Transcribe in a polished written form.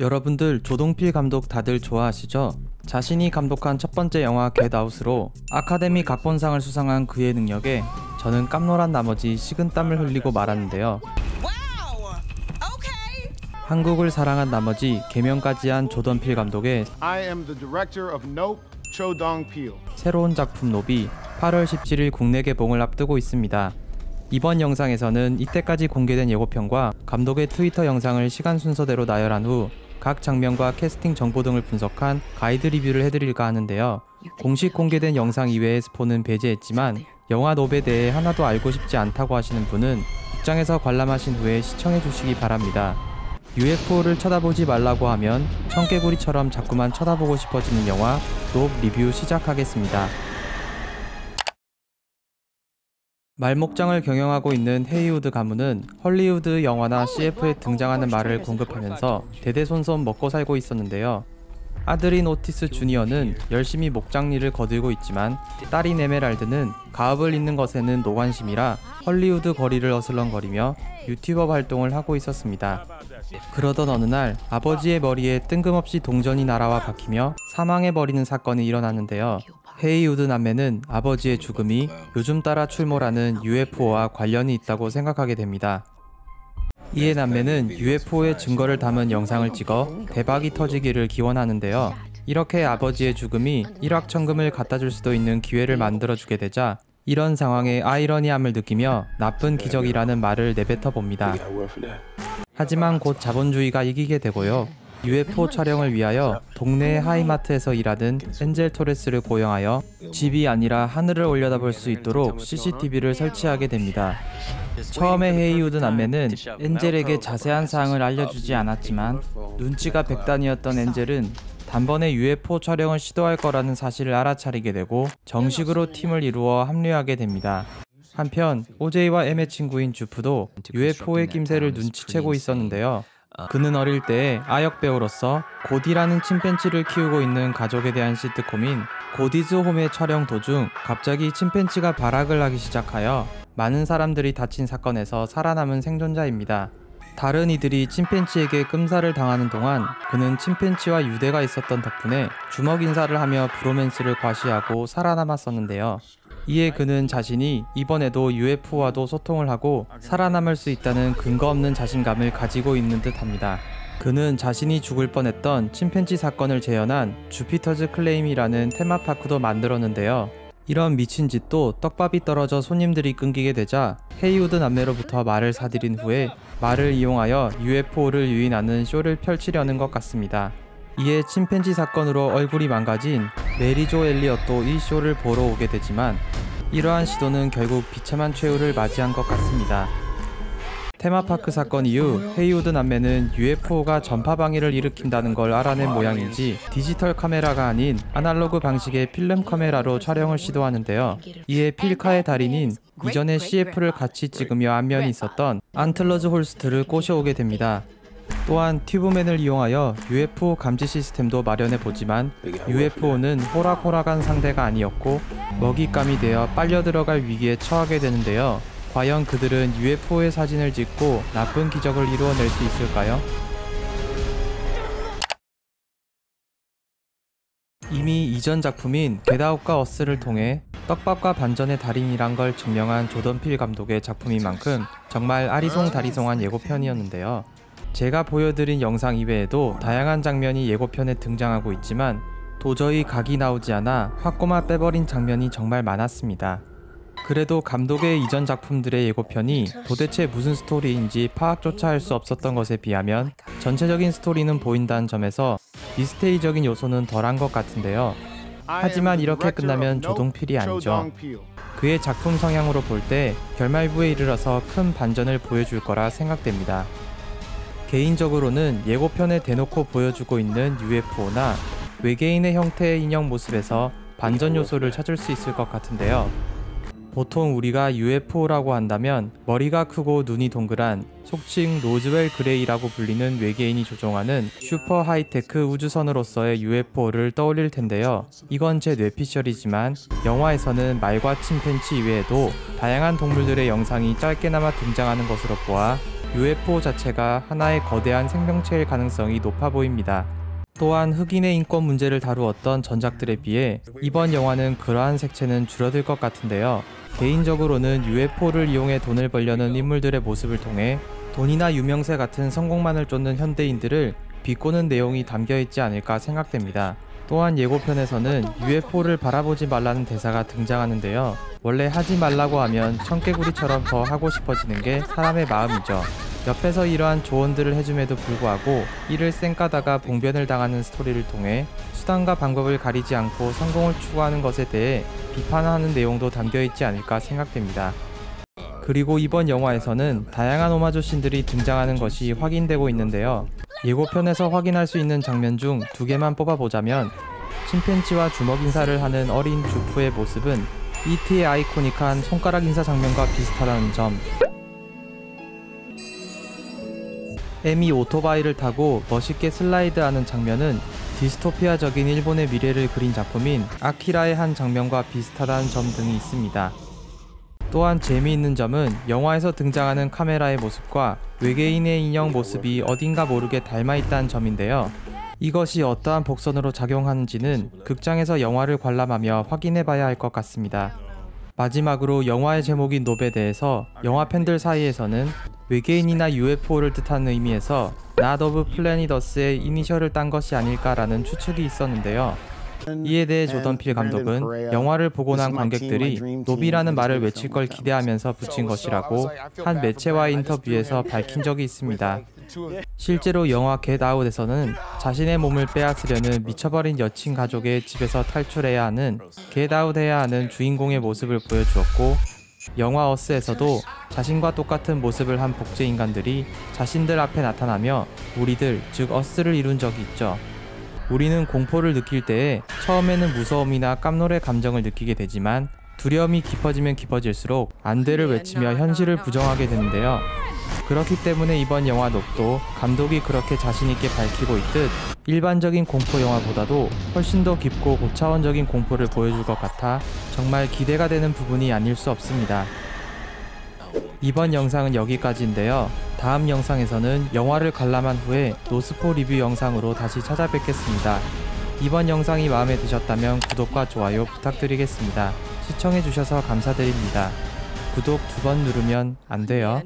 여러분들 조동필 감독 다들 좋아하시죠? 자신이 감독한 첫 번째 영화 겟아웃으로 아카데미 각본상을 수상한 그의 능력에 저는 깜놀한 나머지 식은땀을 흘리고 말았는데요. 한국을 사랑한 나머지 개명까지 한 조던필 감독의 새로운 작품 노비 8월 17일 국내 개봉을 앞두고 있습니다. 이번 영상에서는 이때까지 공개된 예고편과 감독의 트위터 영상을 시간 순서대로 나열한 후 각 장면과 캐스팅 정보 등을 분석한 가이드 리뷰를 해드릴까 하는데요. 공식 공개된 영상 이외의 스포는 배제했지만 영화 노베에 대해 하나도 알고 싶지 않다고 하시는 분은 극장에서 관람하신 후에 시청해주시기 바랍니다. UFO를 쳐다보지 말라고 하면 청개구리처럼 자꾸만 쳐다보고 싶어지는 영화 노브 리뷰 시작하겠습니다. 말목장을 경영하고 있는 헤이우드 가문은 헐리우드 영화나 CF에 등장하는 말을 공급하면서 대대손손 먹고 살고 있었는데요. 아들인 오티스 주니어는 열심히 목장일을 거들고 있지만 딸인 에메랄드는 가업을 잇는 것에는 노관심이라 헐리우드 거리를 어슬렁거리며 유튜버 활동을 하고 있었습니다. 그러던 어느 날 아버지의 머리에 뜬금없이 동전이 날아와 박히며 사망해버리는 사건이 일어났는데요. 헤이우드 남매는 아버지의 죽음이 요즘 따라 출몰하는 UFO와 관련이 있다고 생각하게 됩니다. 이에 남매는 UFO의 증거를 담은 영상을 찍어 대박이 터지기를 기원하는데요. 이렇게 아버지의 죽음이 일확천금을 갖다줄 수도 있는 기회를 만들어주게 되자 이런 상황에 아이러니함을 느끼며 나쁜 기적이라는 말을 내뱉어 봅니다. 하지만 곧 자본주의가 이기게 되고요. UFO 촬영을 위하여 동네의 하이마트에서 일하던 엔젤 토레스를 고용하여 집이 아니라 하늘을 올려다볼 수 있도록 CCTV를 설치하게 됩니다. 처음에 헤이우드 남매는 엔젤에게 자세한 사항을 알려주지 않았지만 눈치가 백단이었던 엔젤은 단번에 UFO 촬영을 시도할 거라는 사실을 알아차리게 되고 정식으로 팀을 이루어 합류하게 됩니다. 한편 오제이와 M의 친구인 주프도 UFO의 낌새를 눈치채고 있었는데요. 그는 어릴 때 아역 배우로서 고디라는 침팬치를 키우고 있는 가족에 대한 시트콤인 고디즈 홈의 촬영 도중 갑자기 침팬치가 발악을 하기 시작하여 많은 사람들이 다친 사건에서 살아남은 생존자입니다. 다른 이들이 침팬치에게 끔살을 당하는 동안 그는 침팬치와 유대가 있었던 덕분에 주먹 인사를 하며 브로맨스를 과시하고 살아남았었는데요. 이에 그는 자신이 이번에도 UFO와도 소통을 하고 살아남을 수 있다는 근거 없는 자신감을 가지고 있는 듯 합니다. 그는 자신이 죽을 뻔했던 침팬치 사건을 재현한 주피터즈 클레임이라는 테마파크도 만들었는데요. 이런 미친 짓도 떡밥이 떨어져 손님들이 끊기게 되자 헤이우드 남매로부터 말을 사들인 후에 말을 이용하여 UFO를 유인하는 쇼를 펼치려는 것 같습니다. 이에 침팬지 사건으로 얼굴이 망가진 메리조 엘리엇도 이 쇼를 보러 오게 되지만 이러한 시도는 결국 비참한 최후를 맞이한 것 같습니다. 테마파크 사건 이후 헤이우드 남매는 UFO가 전파 방해를 일으킨다는 걸 알아낸 모양인지 디지털 카메라가 아닌 아날로그 방식의 필름 카메라로 촬영을 시도하는데요. 이에 필카의 달인인 이전에 CF를 같이 찍으며 안면이 있었던 안틀러즈 홀스트를 꼬셔오게 됩니다. 또한 튜브맨을 이용하여 UFO 감지 시스템도 마련해보지만 UFO는 호락호락한 상대가 아니었고 먹잇감이 되어 빨려 들어갈 위기에 처하게 되는데요. 과연 그들은 UFO의 사진을 찍고 나쁜 기적을 이루어낼 수 있을까요? 이미 이전 작품인 겟아웃과 어스를 통해 떡밥과 반전의 달인이란 걸 증명한 조던필 감독의 작품인 만큼 정말 아리송다리송한 예고편이었는데요. 제가 보여드린 영상 이외에도 다양한 장면이 예고편에 등장하고 있지만 도저히 각이 나오지 않아 화꼬마 빼버린 장면이 정말 많았습니다. 그래도 감독의 이전 작품들의 예고편이 도대체 무슨 스토리인지 파악조차 할 수 없었던 것에 비하면 전체적인 스토리는 보인다는 점에서 미스테리적인 요소는 덜한 것 같은데요. 하지만 이렇게 끝나면 조동필이 아니죠. 그의 작품 성향으로 볼 때 결말부에 이르러서 큰 반전을 보여줄 거라 생각됩니다. 개인적으로는 예고편에 대놓고 보여주고 있는 UFO나 외계인의 형태의 인형 모습에서 반전 요소를 찾을 수 있을 것 같은데요. 보통 우리가 UFO라고 한다면 머리가 크고 눈이 동그란 속칭 로즈웰 그레이라고 불리는 외계인이 조종하는 슈퍼 하이테크 우주선으로서의 UFO를 떠올릴 텐데요. 이건 제 뇌피셜이지만 영화에서는 말과 침팬치 이외에도 다양한 동물들의 영상이 짧게나마 등장하는 것으로 보아 UFO 자체가 하나의 거대한 생명체일 가능성이 높아 보입니다. 또한 흑인의 인권 문제를 다루었던 전작들에 비해 이번 영화는 그러한 색채는 줄어들 것 같은데요. 개인적으로는 UFO를 이용해 돈을 벌려는 인물들의 모습을 통해 돈이나 유명세 같은 성공만을 쫓는 현대인들을 비꼬는 내용이 담겨있지 않을까 생각됩니다. 또한 예고편에서는 UFO를 바라보지 말라는 대사가 등장하는데요. 원래 하지 말라고 하면 청개구리처럼 더 하고 싶어지는 게 사람의 마음이죠. 옆에서 이러한 조언들을 해줌에도 불구하고 이를 쌩까다가 봉변을 당하는 스토리를 통해 수단과 방법을 가리지 않고 성공을 추구하는 것에 대해 비판하는 내용도 담겨있지 않을까 생각됩니다. 그리고 이번 영화에서는 다양한 오마주 씬들이 등장하는 것이 확인되고 있는데요. 예고편에서 확인할 수 있는 장면 중 2개만 뽑아보자면 침팬지와 주먹 인사를 하는 어린 주프의 모습은 E.T.의 아이코닉한 손가락 인사 장면과 비슷하다는 점, M이 오토바이를 타고 멋있게 슬라이드하는 장면은 디스토피아적인 일본의 미래를 그린 작품인 아키라의 한 장면과 비슷하다는 점 등이 있습니다. 또한 재미있는 점은 영화에서 등장하는 카메라의 모습과 외계인의 인형 모습이 어딘가 모르게 닮아있다는 점인데요. 이것이 어떠한 복선으로 작용하는지는 극장에서 영화를 관람하며 확인해봐야 할 것 같습니다. 마지막으로 영화의 제목인 놉에 대해서 영화 팬들 사이에서는 외계인이나 UFO를 뜻하는 의미에서 Not of Planet Earth의 이니셜을 딴 것이 아닐까라는 추측이 있었는데요. 이에 대해 조던 필 감독은 영화를 보고 난 관객들이 놉이라는 말을 외칠 걸 기대하면서 붙인 것이라고 한 매체와의 인터뷰에서 밝힌 적이 있습니다. 실제로 영화 겟 아웃에서는 자신의 몸을 빼앗으려는 미쳐버린 여친 가족의 집에서 탈출해야 하는 겟 아웃해야 하는 주인공의 모습을 보여주었고, 영화 어스에서도 자신과 똑같은 모습을 한 복제 인간들이 자신들 앞에 나타나며 우리들, 즉 어스를 이룬 적이 있죠. 우리는 공포를 느낄 때에 처음에는 무서움이나 깜놀의 감정을 느끼게 되지만 두려움이 깊어지면 깊어질수록 안돼를 외치며 현실을 부정하게 되는데요. 그렇기 때문에 이번 영화 놉도 감독이 그렇게 자신있게 밝히고 있듯 일반적인 공포 영화보다도 훨씬 더 깊고 고차원적인 공포를 보여줄 것 같아 정말 기대가 되는 부분이 아닐 수 없습니다. 이번 영상은 여기까지인데요. 다음 영상에서는 영화를 관람한 후에 노스포 리뷰 영상으로 다시 찾아뵙겠습니다. 이번 영상이 마음에 드셨다면 구독과 좋아요 부탁드리겠습니다. 시청해주셔서 감사드립니다. 구독 2번 누르면 안 돼요.